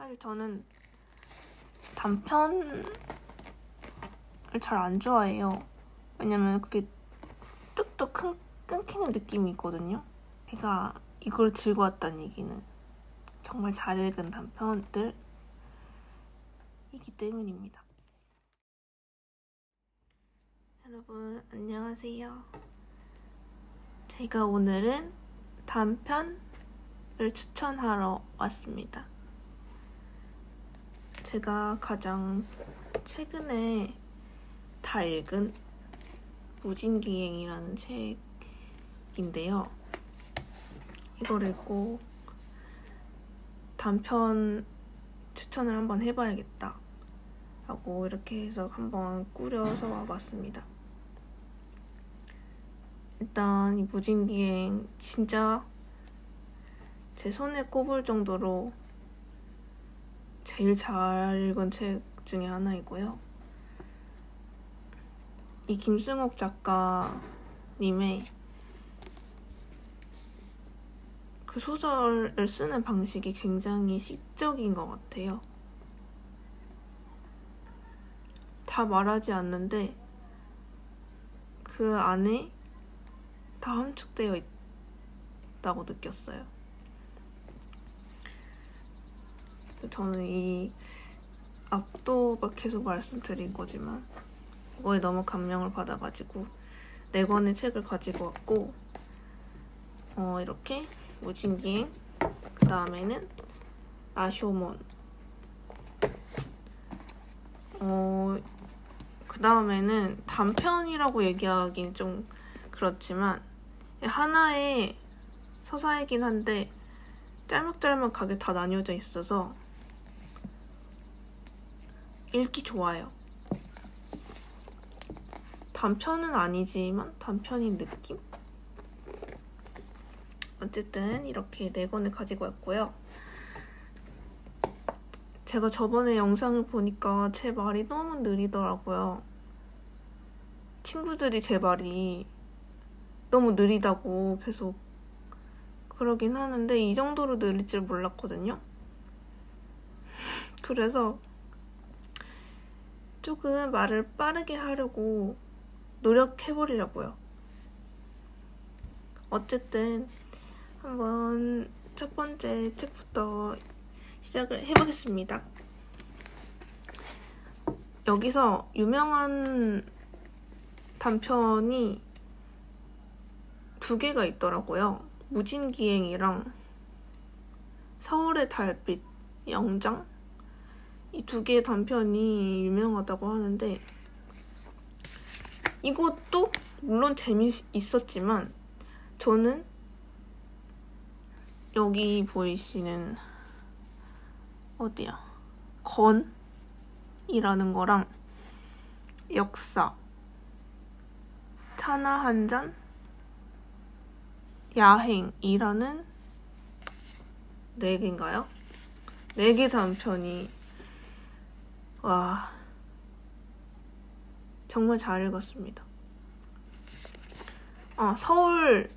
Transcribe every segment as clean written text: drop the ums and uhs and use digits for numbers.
사실 저는 단편을 잘 안 좋아해요. 왜냐면 그게 뚝뚝 끊기는 느낌이 있거든요. 제가 이걸 즐거웠다는 얘기는 정말 잘 읽은 단편들이기 때문입니다. 여러분 안녕하세요. 제가 오늘은 단편을 추천하러 왔습니다. 제가 가장 최근에 다 읽은 무진기행이라는 책인데요. 이걸 읽고 단편 추천을 한번 해봐야겠다 라고 이렇게 해서 한번 꾸려서 와봤습니다. 일단 이 무진기행 진짜 제 손에 꼽을 정도로 제일 잘 읽은 책 중에 하나이고요. 이 김승옥 작가님의 그 소설을 쓰는 방식이 굉장히 시적인 것 같아요. 다 말하지 않는데 그 안에 다 함축되어 있다고 느꼈어요. 저는 이 앞도 막 계속 말씀드린 거지만 이거에 너무 감명을 받아가지고 4권의 책을 가지고 왔고 이렇게 무진기행, 그 다음에는 라쇼몬, 그 다음에는 단편이라고 얘기하기는 좀 그렇지만 하나의 서사이긴 한데 짤막짤막하게 다 나뉘어져 있어서 읽기 좋아요. 단편은 아니지만 단편인 느낌? 어쨌든 이렇게 4권을 가지고 왔고요. 제가 저번에 영상을 보니까 제 말이 너무 느리더라고요. 친구들이 제 말이 너무 느리다고 계속 그러긴 하는데 이 정도로 느릴 줄 몰랐거든요. 그래서 조금 말을 빠르게 하려고 노력해보려고요. 어쨌든 한번 첫 번째 책부터 시작을 해보겠습니다. 여기서 유명한 단편이 2개가 있더라고요. 무진기행이랑 서울의 달빛, 영장? 이 2개의 단편이 유명하다고 하는데 이것도 물론 재미있었지만 저는 여기 보이시는 어디야? 건이라는 거랑 역사, 차나 한 잔, 야행이라는 4개인가요? 4개 단편이 와 정말 잘 읽었습니다. 서울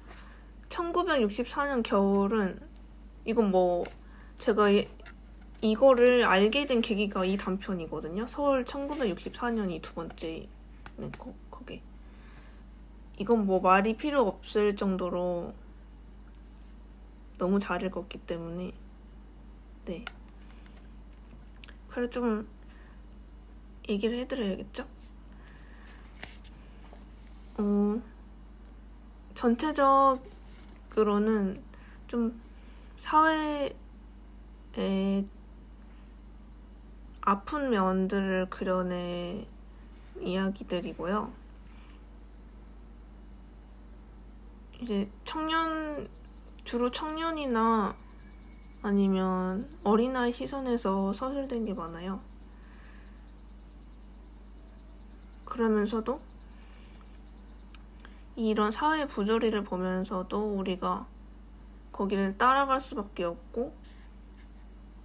1964년 겨울은 이건 뭐 제가 이거를 알게 된 계기가 이 단편이거든요. 서울 1964년이 2번째는 거기. 이건 뭐 말이 필요 없을 정도로 너무 잘 읽었기 때문에 네. 그래 좀 얘기를 해드려야겠죠? 전체적으로는 좀 사회의 아픈 면들을 그려낸 이야기들이고요. 이제 주로 청년이나 아니면 어린아이 시선에서 서술된 게 많아요. 그러면서도 이런 사회 부조리를 보면서도 우리가 거기를 따라갈 수밖에 없고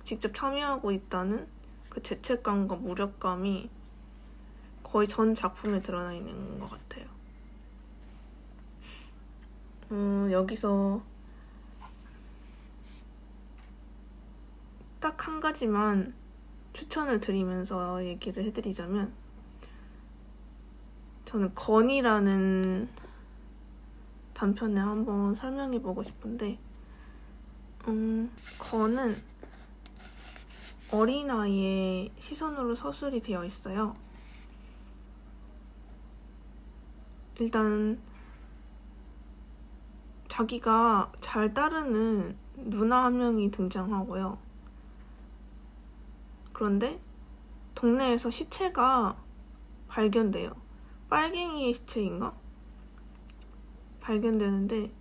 직접 참여하고 있다는 그 죄책감과 무력감이 거의 전 작품에 드러나 있는 것 같아요. 여기서 딱 한 가지만 추천을 드리면서 얘기를 해드리자면, 저는 건이라는 단편을 한번 설명해보고 싶은데, 건은 어린아이의 시선으로 서술이 되어 있어요. 일단 자기가 잘 따르는 누나 한 명이 등장하고요. 그런데 동네에서 시체가 발견돼요. 빨갱이의 시체인가? 발견되는데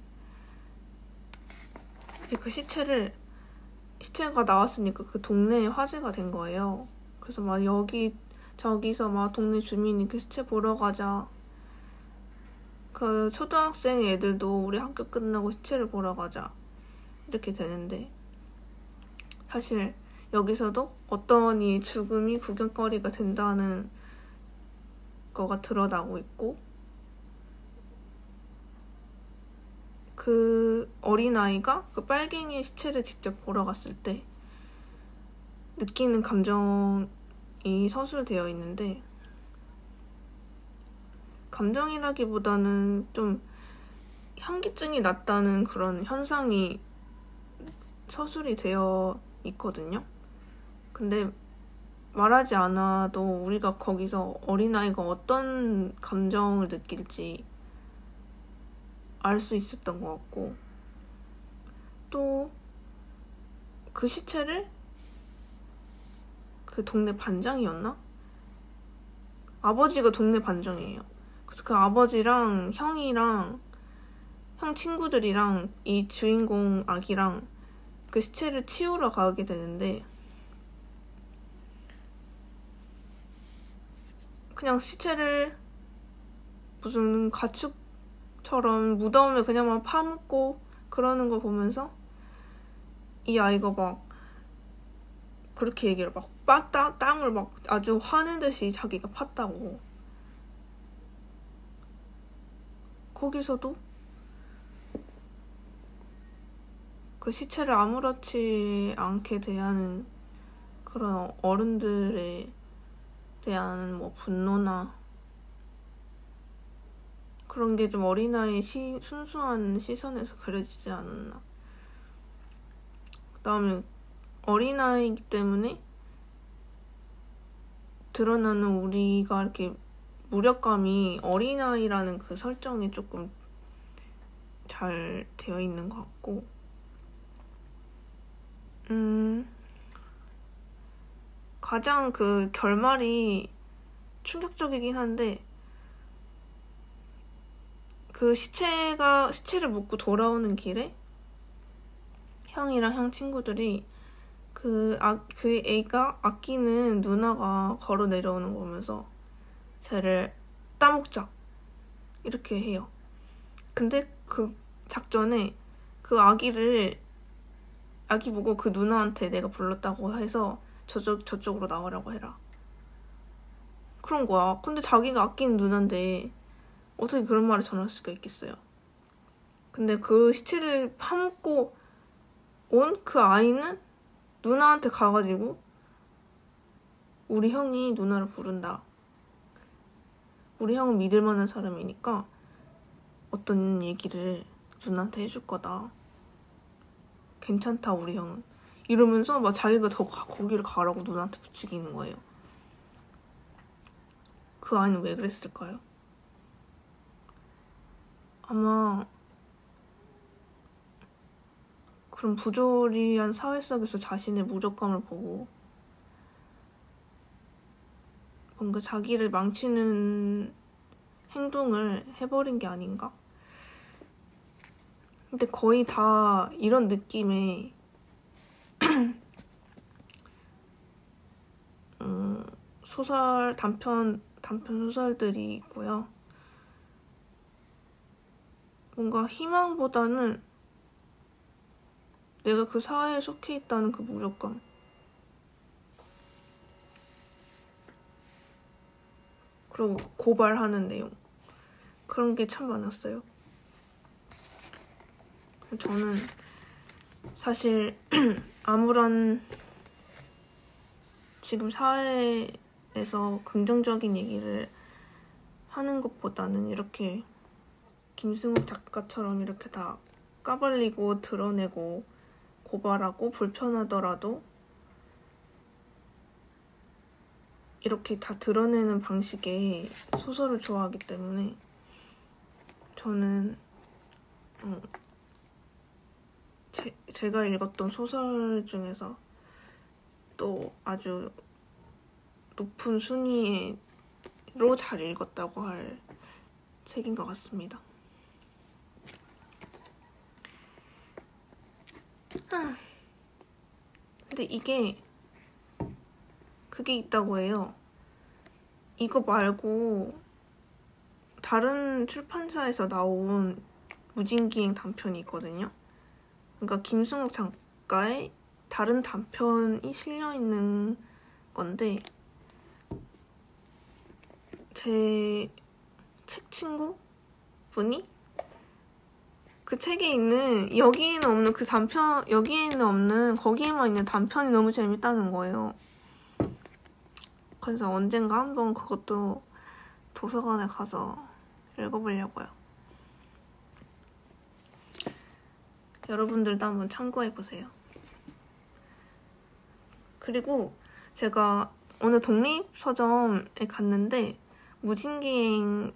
이제 그 시체가 나왔으니까 그 동네에 화제가 된 거예요. 그래서 막 저기서 막 동네 주민이 그 시체 보러 가자. 그 초등학생 애들도 우리 학교 끝나고 시체를 보러 가자. 이렇게 되는데, 사실 여기서도 어떤 이 죽음이 구경거리가 된다는 거가 드러나고 있고, 그 어린아이가 그 빨갱이의 시체를 직접 보러 갔을 때 느끼는 감정이 서술되어 있는데, 감정이라기보다는 좀 현기증이 났다는 그런 현상이 서술이 되어 있거든요. 근데 말하지 않아도 우리가 거기서 어린아이가 어떤 감정을 느낄지 알 수 있었던 것 같고, 또 그 시체를 그 동네 반장이었나? 아버지가 동네 반장이에요. 그래서 그 아버지랑 형이랑 형 친구들이랑 이 주인공 아기랑 그 시체를 치우러 가게 되는데, 그냥 시체를 무슨 가축처럼 무덤에 그냥 막 파묻고 그러는 걸 보면서 이 아이가 막 그렇게 얘기를 막 땅을 막 아주 화내듯이 자기가 팠다고. 거기서도 그 시체를 아무렇지 않게 대하는 그런 어른들에 대한 뭐 분노나 그런 게 좀 어린아이의 순수한 시선에서 그려지지 않았나. 그다음에 어린아이이기 때문에 드러나는 우리가 이렇게 무력감이 어린아이라는 그 설정이 조금 잘 되어 있는 것 같고, 가장 그 결말이 충격적이긴 한데, 그 시체를 묻고 돌아오는 길에 형이랑 형 친구들이 그 애가 아끼는 누나가 걸어 내려오는 거 보면서 쟤를 따먹자 이렇게 해요. 근데 그 작전에 그 아기 보고 그 누나한테 내가 불렀다고 해서 저쪽으로 나오라고 해라. 그런 거야. 근데 자기가 아끼는 누나인데 어떻게 그런 말을 전할 수가 있겠어요. 근데 그 시체를 파묻고 온 그 아이는 누나한테 가가지고 우리 형이 누나를 부른다. 우리 형은 믿을 만한 사람이니까 어떤 얘기를 누나한테 해줄 거다. 괜찮다 우리 형은. 이러면서 막 자기가 더 거기를 가라고 누나한테 부추기는 거예요. 그 아이는 왜 그랬을까요? 아마 그런 부조리한 사회 속에서 자신의 무력감을 보고 뭔가 자기를 망치는 행동을 해버린 게 아닌가? 근데 거의 다 이런 느낌의 단편 소설들이 있고요. 뭔가 희망보다는 내가 그 사회에 속해 있다는 그 무력감. 그리고 고발하는 내용. 그런 게 참 많았어요. 저는 사실 아무런 지금 사회에서 긍정적인 얘기를 하는 것보다는 이렇게 김승욱 작가처럼 이렇게 다 까발리고 드러내고 고발하고 불편하더라도 이렇게 다 드러내는 방식의 소설을 좋아하기 때문에 저는 제가 읽었던 소설 중에서 또 아주 높은 순위로 잘 읽었다고 할 책인 것 같습니다. 근데 그게 있다고 해요. 이거 말고 다른 출판사에서 나온 무진기행 단편이 있거든요. 그러니까 김승욱 작가의 다른 단편이 실려있는 건데 제 책 친구 분이 그 책에 있는 여기에는 없는 그 단편, 여기에는 없는 거기에만 있는 단편이 너무 재밌다는 거예요. 그래서 언젠가 한번 그것도 도서관에 가서 읽어보려고요. 여러분들도 한번 참고해보세요. 그리고 제가 어느 독립서점에 갔는데 무진기행이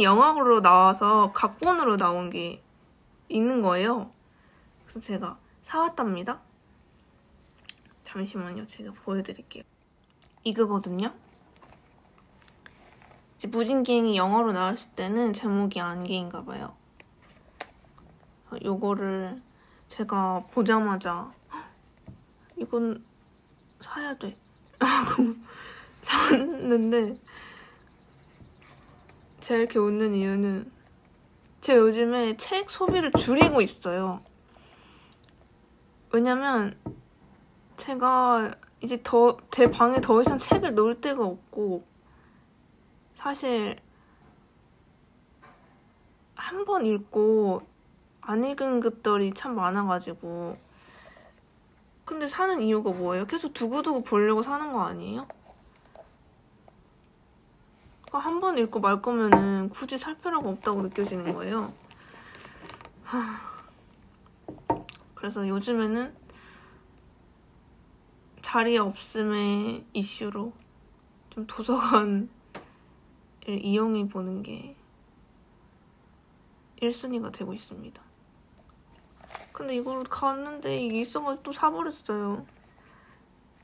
영어로 나와서 각본으로 나온 게 있는 거예요. 그래서 제가 사왔답니다. 잠시만요. 제가 보여드릴게요. 이거거든요. 이제 무진기행이 영어로 나왔을 때는 제목이 안개인가 봐요. 요거를 제가 보자마자 이건 사야 돼 하고 샀는데 제가 이렇게 웃는 이유는 제가 요즘에 책 소비를 줄이고 있어요. 왜냐면 제가 이제 제 방에 더 이상 책을 놓을 데가 없고 사실 한 번 읽고 안 읽은 것들이 참 많아가지고 근데 사는 이유가 뭐예요? 계속 두고두고 보려고 사는 거 아니에요? 한 번 읽고 말 거면은 굳이 살 필요가 없다고 느껴지는 거예요. 그래서 요즘에는 자리 없음의 이슈로 좀 도서관을 이용해 보는 게 1순위가 되고 있습니다. 근데 이걸 갔는데 이게 있어가지고 또 사버렸어요.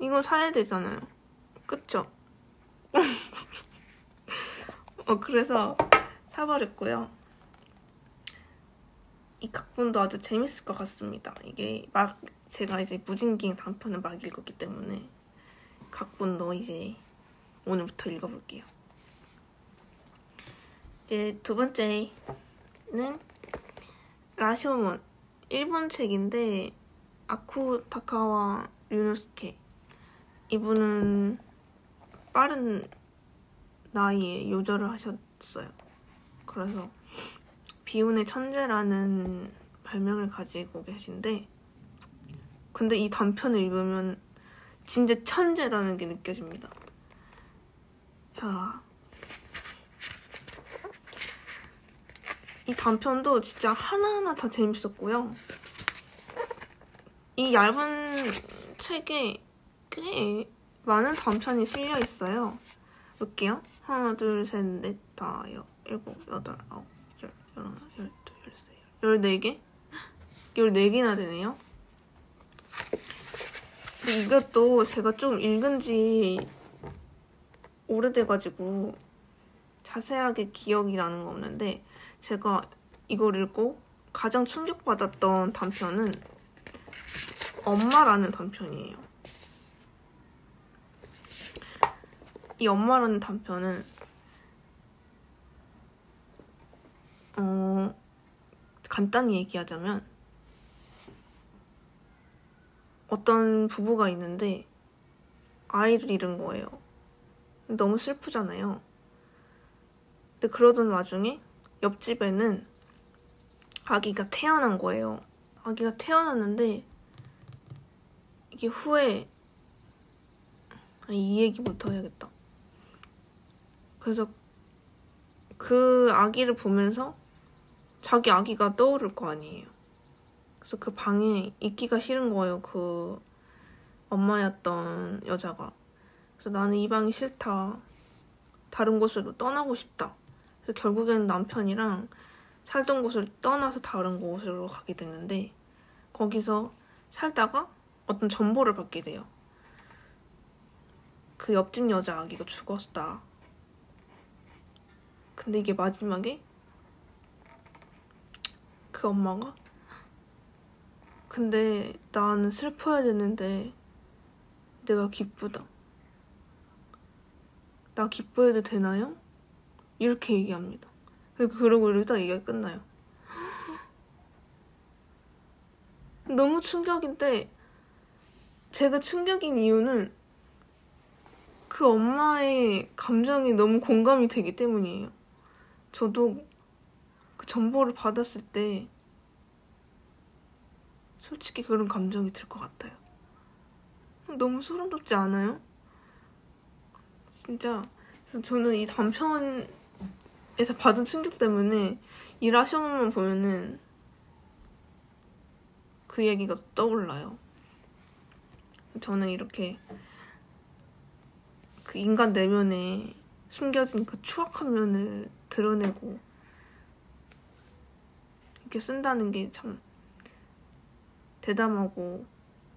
이건 사야 되잖아요. 그쵸? 그래서 사버렸고요. 이 각본도 아주 재밌을 것 같습니다. 이게 제가 이제 무진기행 단편을 막 읽었기 때문에 각본도 이제 오늘부터 읽어볼게요. 이제 두 번째는 라쇼몬, 일본 책인데 아쿠 타카와 류노스케, 이분은 빠른 나이에 요절을 하셨어요. 그래서 비운의 천재라는 별명을 가지고 계신데 근데 이 단편을 읽으면 진짜 천재라는 게 느껴집니다. 자, 이 단편도 진짜 하나하나 다 재밌었고요. 이 얇은 책에 꽤 많은 단편이 실려 있어요. 몇 개요? 하나, 둘, 셋, 넷, 다, 일곱, 여덟, 아홉, 열, 열하나, 열둘, 열세, 14개? 14개나 되네요. 근데 이것도 제가 좀 읽은 지 오래돼가지고 자세하게 기억이 나는 거 없는데 제가 이걸 읽고 가장 충격받았던 단편은 엄마라는 단편이에요. 이 엄마라는 단편은 간단히 얘기하자면 어떤 부부가 있는데 아이를 잃은 거예요. 너무 슬프잖아요. 근데 그러던 와중에 옆집에는 아기가 태어난 거예요. 아기가 태어났는데 이게 후에 이 얘기부터 해야겠다. 그래서 그 아기를 보면서 자기 아기가 떠오를 거 아니에요. 그래서 그 방에 있기가 싫은 거예요. 그 엄마였던 여자가. 그래서 나는 이 방이 싫다. 다른 곳으로 떠나고 싶다. 그래서 결국에는 남편이랑 살던 곳을 떠나서 다른 곳으로 가게 됐는데 거기서 살다가 어떤 정보를 받게 돼요. 그 옆집 여자 아기가 죽었다. 근데 이게 마지막에 그 엄마가 근데 나는 슬퍼야 되는데 내가 기쁘다. 나 기뻐해도 되나요? 이렇게 얘기합니다. 그러고 일단 얘기가 끝나요. 너무 충격인데 제가 충격인 이유는 그 엄마의 감정이 너무 공감이 되기 때문이에요. 저도 그 정보를 받았을 때 솔직히 그런 감정이 들 것 같아요. 너무 소름 돋지 않아요? 진짜. 그래서 저는 이 단편에서 받은 충격 때문에 이 라쇼만 보면은 그 얘기가 떠올라요. 저는 이렇게 그 인간 내면에 숨겨진 그 추악한 면을 드러내고 이렇게 쓴다는 게 참 대담하고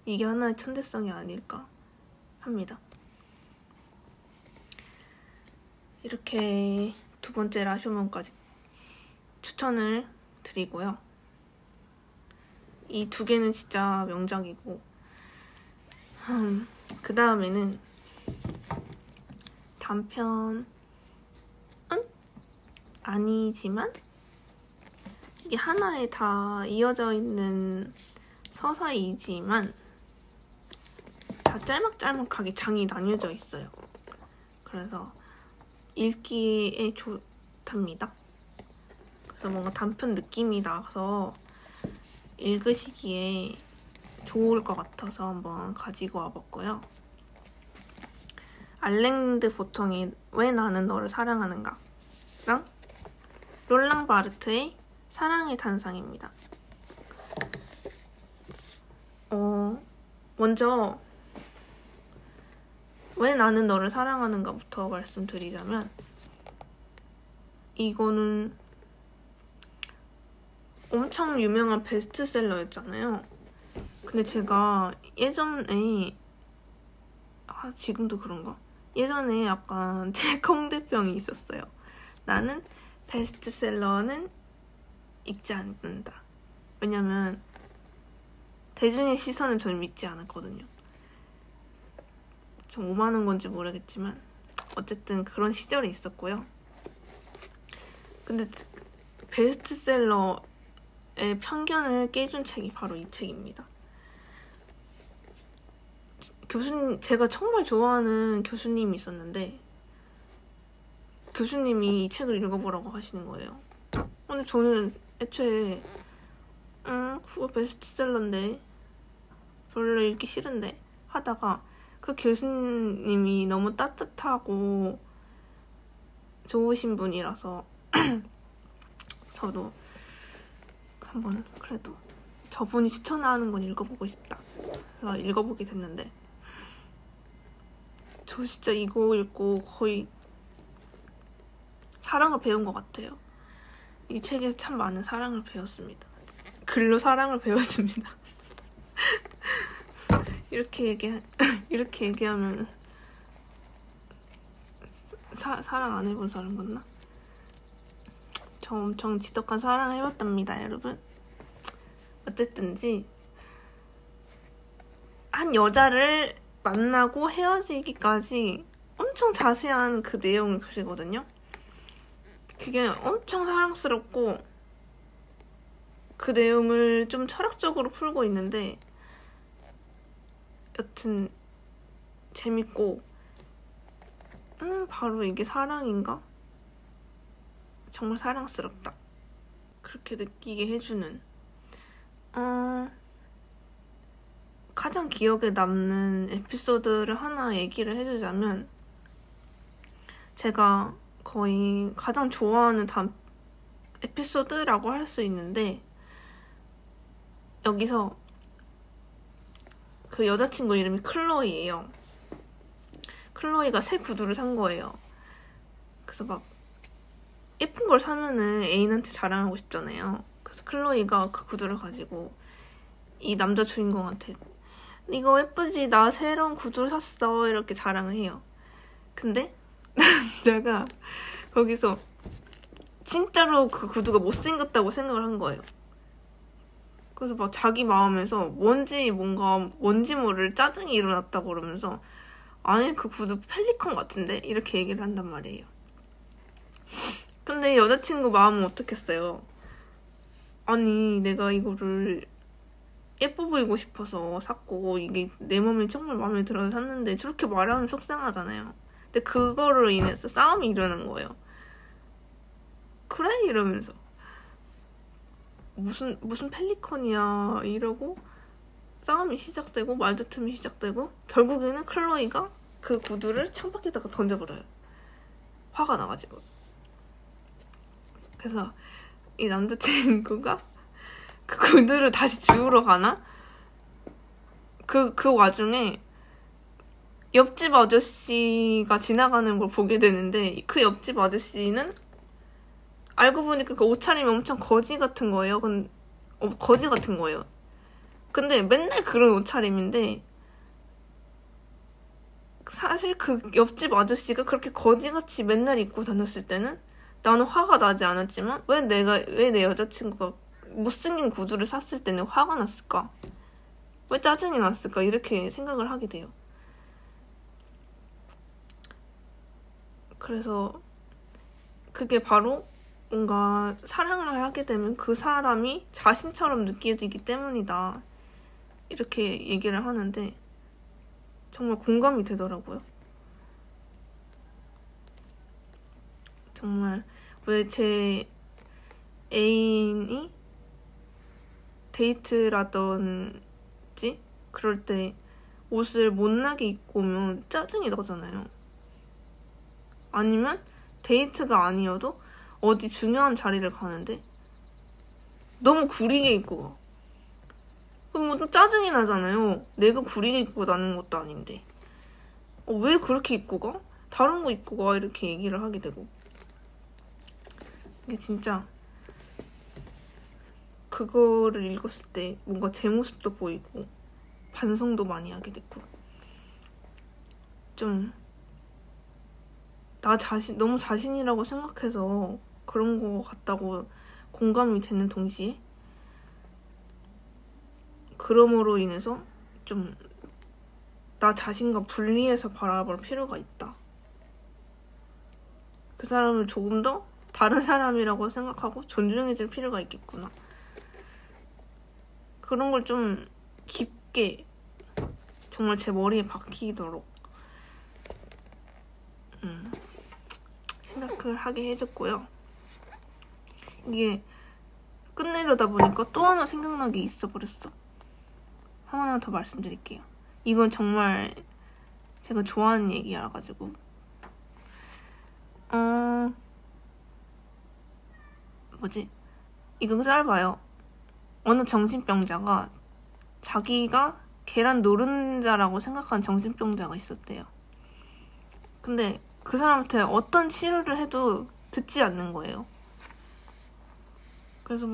이게 하나의 천재성이 아닐까 합니다. 이렇게 두 번째 라쇼몬까지 추천을 드리고요. 이 두 개는 진짜 명작이고 그 다음에는 단편은 아니지만 이게 하나에 다 이어져 있는 서사이지만 다 짤막짤막하게 장이 나뉘어져 있어요. 그래서 읽기에 좋답니다. 그래서 뭔가 단편 느낌이 나서 읽으시기에 좋을 것 같아서 한번 가지고 와봤고요. 알랭드 보통의 왜 나는 너를 사랑하는가 랑 롤랑 바르트의 사랑의 단상입니다. 먼저 왜 나는 너를 사랑하는가부터 말씀드리자면 이거는 엄청 유명한 베스트셀러였잖아요. 근데 제가 예전에 지금도 그런가? 예전에 약간 제 콩대병이 있었어요. 나는 베스트셀러는 읽지 않는다. 왜냐면 대중의 시선은 저는 믿지 않았거든요. 좀 오만한 건지 모르겠지만 어쨌든 그런 시절이 있었고요. 근데 베스트셀러의 편견을 깨준 책이 바로 이 책입니다. 제가 정말 좋아하는 교수님이 있었는데 교수님이 이 책을 읽어보라고 하시는 거예요. 근데 저는 애초에 그거 베스트셀러인데 별로 읽기 싫은데 하다가 그 교수님이 너무 따뜻하고 좋으신 분이라서 저도 한번 그래도 저분이 추천하는 건 읽어보고 싶다. 그래서 읽어보게 됐는데 저 진짜 이거 읽고 거의 사랑을 배운 것 같아요. 이 책에서 참 많은 사랑을 배웠습니다. 글로 사랑을 배웠습니다. 이렇게 얘기하면 사랑 안 해본 사람 같나? 저 엄청 지독한 사랑을 해봤답니다, 여러분. 어쨌든지 한 여자를 만나고 헤어지기까지 엄청 자세한 그 내용을 그리거든요. 그게 엄청 사랑스럽고 그 내용을 좀 철학적으로 풀고 있는데 여튼 재밌고 바로 이게 사랑인가? 정말 사랑스럽다. 그렇게 느끼게 해주는 가장 가장 기억에 남는 에피소드를 하나 얘기를 해주자면, 제가 거의 가장 좋아하는 에피소드라고 할 수 있는데, 여기서 그 여자친구 이름이 클로이예요. 클로이가 새 구두를 산 거예요. 그래서 막 예쁜 걸 사면은 애인한테 자랑하고 싶잖아요. 그래서 클로이가 그 구두를 가지고 이 남자 주인공한테 이거 예쁘지? 나 새로운 구두를 샀어. 이렇게 자랑을 해요. 근데 남자가 거기서 진짜로 그 구두가 못생겼다고 생각을 한 거예요. 그래서 막 자기 마음에서 뭔지 모를 짜증이 일어났다고 그러면서 아니 그 구두 펠리컨 같은데? 이렇게 얘기를 한단 말이에요. 근데 여자친구 마음은 어떻겠어요? 아니 내가 이거를 예뻐 보이고 싶어서 샀고 이게 내 몸에 정말 마음에 들어서 샀는데 저렇게 말하면 속상하잖아요. 근데 그거로 인해서 싸움이 일어난 거예요. 그래? 이러면서 무슨 펠리컨이야 이러고 싸움이 시작되고 말다툼이 시작되고 결국에는 클로이가 그 구두를 창밖에다가 던져버려요. 화가 나가지고. 그래서 이 남자친구가 그 구두를 다시 주우러 가나? 그 와중에 옆집 아저씨가 지나가는 걸 보게 되는데 그 옆집 아저씨는 알고 보니까 그 옷차림이 엄청 거지 같은 거예요. 거지 같은 거예요. 근데 맨날 그런 옷차림인데 사실 그 옆집 아저씨가 그렇게 거지같이 맨날 입고 다녔을 때는 나는 화가 나지 않았지만 왜 내 여자친구가 못생긴 구두를 샀을 때는 화가 났을까? 왜 짜증이 났을까? 이렇게 생각을 하게 돼요. 그래서 그게 바로 뭔가 사랑을 하게 되면 그 사람이 자신처럼 느껴지기 때문이다. 이렇게 얘기를 하는데 정말 공감이 되더라고요. 정말 왜 제 애인이 데이트라든지 그럴 때 옷을 못나게 입고 오면 짜증이 나잖아요. 아니면 데이트가 아니어도 어디 중요한 자리를 가는데 너무 구리게 입고 가. 그럼 뭐 좀 짜증이 나잖아요. 내가 구리게 입고 다니는 것도 아닌데. 왜 그렇게 입고 가? 다른 거 입고 가. 이렇게 얘기를 하게 되고. 이게 진짜 그거를 읽었을 때 뭔가 제 모습도 보이고 반성도 많이 하게 됐고 좀 너무 자신이라고 생각해서 그런 거 같다고 공감이 되는 동시에 그럼으로 인해서 좀 나 자신과 분리해서 바라볼 필요가 있다. 그 사람을 조금 더 다른 사람이라고 생각하고 존중해줄 필요가 있겠구나. 그런 걸 좀 깊게 정말 제 머리에 박히도록 생각을 하게 해줬고요. 이게 끝내려다 보니까 또 하나 생각나게 있어버렸어. 하나 더 말씀드릴게요. 이건 정말 제가 좋아하는 얘기라 가지고 이거 짧아요. 어느 정신병자가 자기가 계란 노른자라고 생각하는 정신병자가 있었대요. 근데 그 사람한테 어떤 치료를 해도 듣지 않는 거예요. 그래서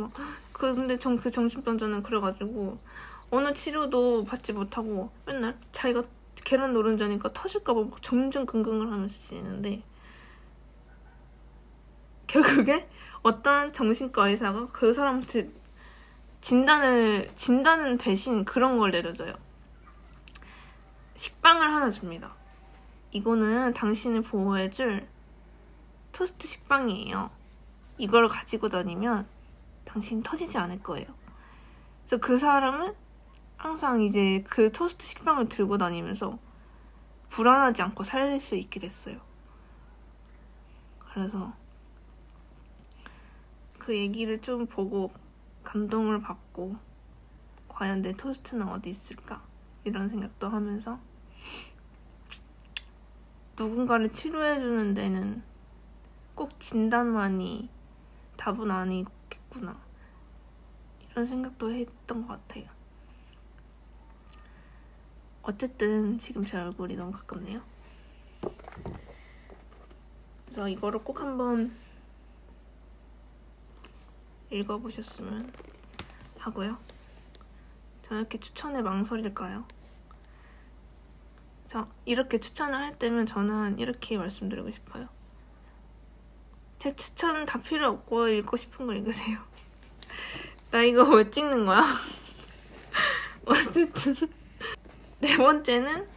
근데 그 정신병자는 그래가지고 어느 치료도 받지 못하고 맨날 자기가 계란 노른자니까 터질까봐 정중긍긍을 하면서 지내는데 결국에 어떤 정신과 의사가 그 사람한테 진단을 대신 그런 걸 내려줘요. 식빵을 하나 줍니다. 이거는 당신을 보호해줄 토스트 식빵이에요. 이걸 가지고 다니면 당신 터지지 않을 거예요. 그래서 그 사람은 항상 이제 그 토스트 식빵을 들고 다니면서 불안하지 않고 살 수 있게 됐어요. 그래서 그 얘기를 좀 보고 감동을 받고 과연 내 토스트는 어디 있을까? 이런 생각도 하면서 누군가를 치료해주는 데는 꼭 진단만이 답은 아니겠구나 이런 생각도 했던 것 같아요. 어쨌든 지금 제 얼굴이 너무 가깝네요. 그래서 이거를 꼭 한번 읽어보셨으면 하고요. 저는 이렇게 추천에 망설일까요? 자, 이렇게 추천을 할 때면 저는 이렇게 말씀드리고 싶어요. 제 추천은 다 필요 없고 읽고 싶은 거 읽으세요. 나 이거 왜 찍는 거야? 어쨌든 네 번째는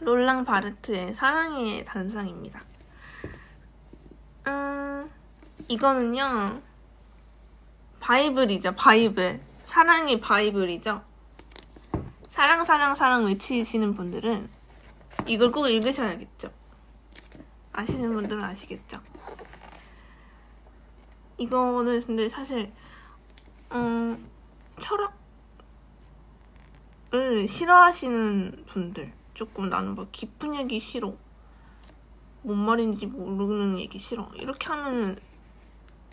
롤랑 바르트의 사랑의 단상입니다. 이거는요 바이블이죠. 바이블. 사랑의 바이블이죠. 사랑 사랑 사랑 외치시는 분들은 이걸 꼭 읽으셔야겠죠. 아시는 분들은 아시겠죠. 이거는 근데 사실 철학을 싫어하시는 분들, 조금 나는 뭐 깊은 얘기 싫어, 뭔 말인지 모르는 얘기 싫어, 이렇게 하면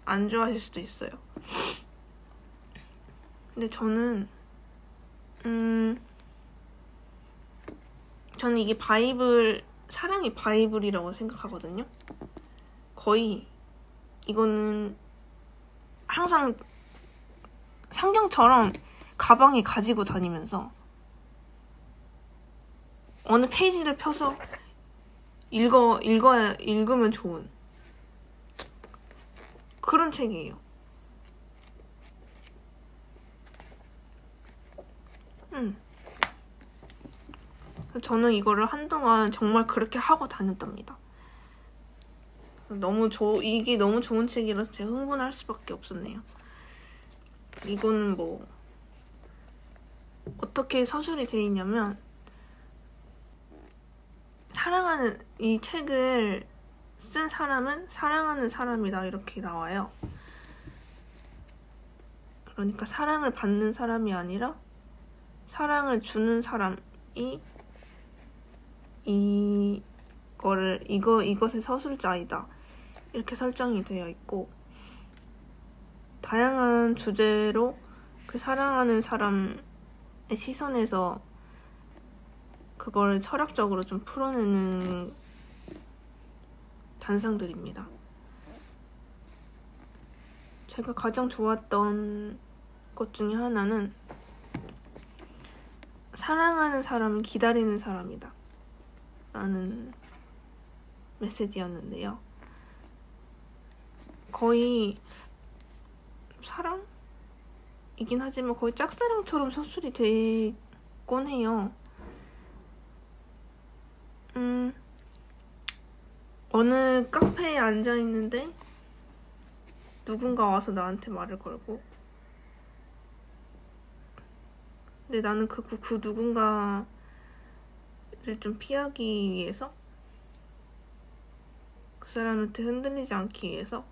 안 좋아하실 수도 있어요. 근데 저는 이게 바이블, 사랑이 바이블이라고 생각하거든요. 거의 이거는 항상 성경처럼 가방에 가지고 다니면서 어느 페이지를 펴서 읽으면 좋은 그런 책이에요. 저는 이거를 한동안 정말 그렇게 하고 다녔답니다. 이게 너무 좋은 책이라서 제가 흥분할 수밖에 없었네요. 이거는 뭐 어떻게 서술이 돼 있냐면, 이 책을 쓴 사람은 사랑하는 사람이다 이렇게 나와요. 그러니까 사랑을 받는 사람이 아니라 사랑을 주는 사람이 이것의 서술자이다 이렇게 설정이 되어 있고, 다양한 주제로 그 사랑하는 사람의 시선에서 그걸 철학적으로 좀 풀어내는 단상들입니다. 제가 가장 좋았던 것 중에 하나는 사랑하는 사람은 기다리는 사람이다 라는 메시지였는데요. 거의 사랑이긴 하지만 거의 짝사랑처럼 서술이 되곤 해요. 어느 카페에 앉아있는데 누군가 와서 나한테 말을 걸고, 근데 나는 그 누군가를 좀 피하기 위해서, 그 사람한테 흔들리지 않기 위해서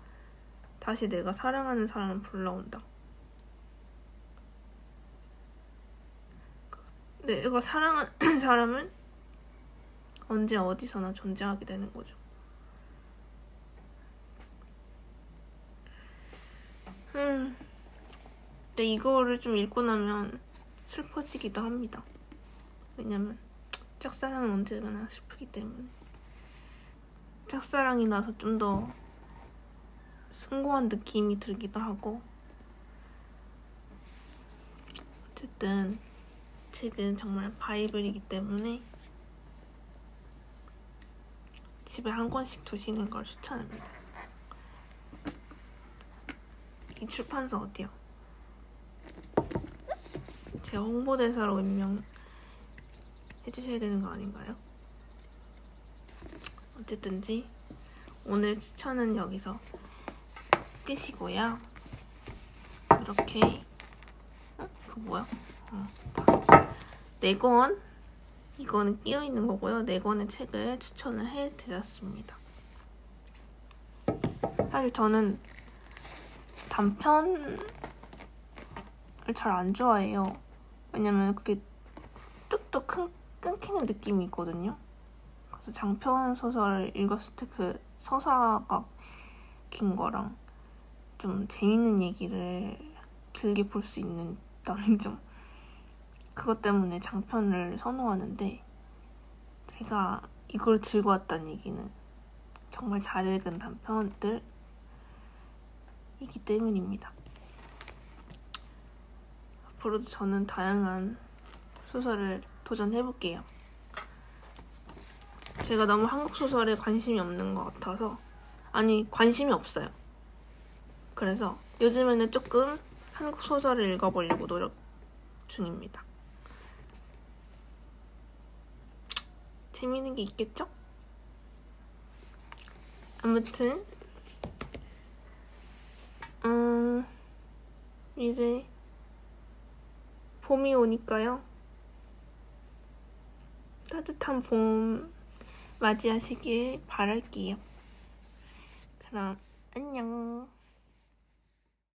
다시 내가 사랑하는 사람을 불러온다. 내가 사랑하는 사람은 언제 어디서나 존재하게 되는 거죠. 근데 이거를 좀 읽고 나면 슬퍼지기도 합니다. 왜냐면 짝사랑은 언제나 슬프기 때문에. 짝사랑이라서 좀 더 숭고한 느낌이 들기도 하고. 어쨌든 책은 정말 바이블이기 때문에 집에 한 권씩 두시는 걸 추천합니다. 이 출판사 어디요? 제 홍보대사로 임명해주셔야 되는 거 아닌가요? 어쨌든지 오늘 추천은 여기서 끝이고요. 이렇게 그거 뭐야? 4권, 이거는 끼어있는 거고요. 4권의 책을 추천을 해드렸습니다. 사실 저는 단편을 잘 안 좋아해요. 왜냐면 그게 뚝뚝 끊기는 느낌이 있거든요. 그래서 장편 소설을 읽었을 때 그 서사가 긴 거랑 좀 재밌는 얘기를 길게 볼 수 있다는 점, 그것 때문에 장편을 선호하는데, 제가 이걸 즐거웠다는 얘기는 정말 잘 읽은 단편들이기 때문입니다. 앞으로도 저는 다양한 소설을 도전해볼게요. 제가 너무 한국 소설에 관심이 없는 것 같아서, 아니 관심이 없어요. 그래서 요즘에는 조금 한국 소설을 읽어보려고 노력 중입니다. 재미있는 게 있겠죠? 아무튼 이제 봄이 오니까요. 따뜻한 봄 맞이하시길 바랄게요. 그럼 안녕.